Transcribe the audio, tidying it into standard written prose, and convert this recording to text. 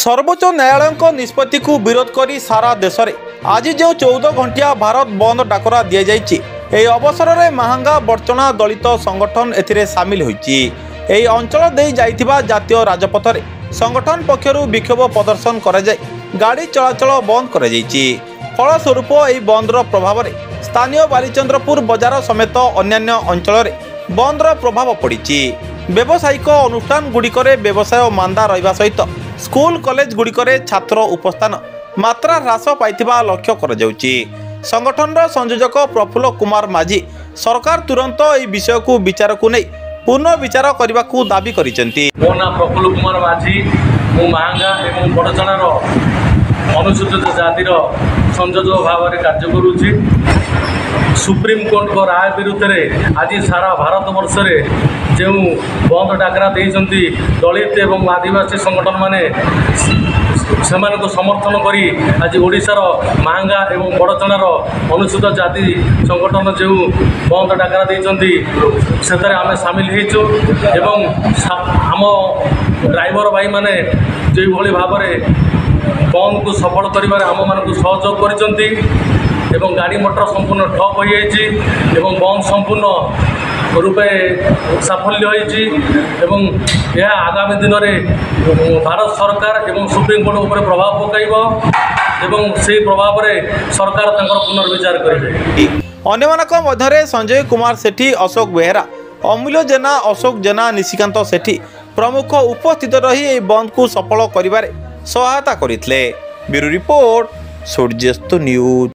सर्वोच्च न्यायालय निष्पत्ति को विरोध करी सारा देश में आज जो 14 घंटिया भारत बंद डाकरा दि जाइए यह अवसर में महांगा बर्चना दलित संगठन एथिरे सामिल होइछि। एही अंचल दे जाइथिबा जातीय राजपथ रे संगठन पक्षर विक्षोभ प्रदर्शन करा जाय गाड़ी चलाचल बंद करा जाइछि। फलस्वरूप यह बंदर प्रभाव में स्थानीय बालीचंद्रपुर बजार समेत अन्यान्य अंचल में बंदर प्रभाव पड़ी। व्यावसायिक अनुष्ठान गुड़िकरे व्यवसाय मांदा रहिबा सहित स्कूल कॉलेज गुड़िकरे छात्र उपस्थान मात्रा ह्रास पाइथिबा लक्ष्य करा जाउछि। संगठनर संयोजक प्रफुल्ल कुमार माझी सरकार तुरंत यह विषय को विचार को नहीं पुनः विचार करने को दाबी करिसेंति। मो ना प्रफुल्ल कुमार माझी मु महांगा एवं बड़चणार अनुसूचित जातिर संयोजक भाव में कार्य करुछि। सुप्रीम कोर्ट को राय विरुद्ध में आज सारा भारत वर्ष में जो बंद डाकरा देइछंती दलित एवं आदिवासी संगठन माने सेमान को समर्थन करी आज ओडिशार महांगा एवं बड़चणार अनुसूचित जाति संगठन जो बंद डाकरा देइछंती सेतरे आमे सामिल हेचु एवं आम ड्राइवर भाई माने जो भली भाव में बंद को सफल करिबार आम मान को सहयोग करिसंती एवं गाड़ी मोटर संपूर्ण ठप हो जाइए एवं बंद संपूर्ण रूपे साफल्य होइछि एवं यह आगामी दिन में भारत सरकार एवं सुप्रीम कोर्ट उपर प्रभाव पकाइबो एवं से प्रभाव में सरकार तांकर पुनर्विचार करिवे। अन्यमानक मध्यरे संजय कुमार सेठी, अशोक बेहेरा, अमूल्य जेना, अशोक जेना, निशिकांत सेठी प्रमुख उपस्थित रही यह बंद को सफल करिबारे सहायता करितले। Bureau report, Suryast news.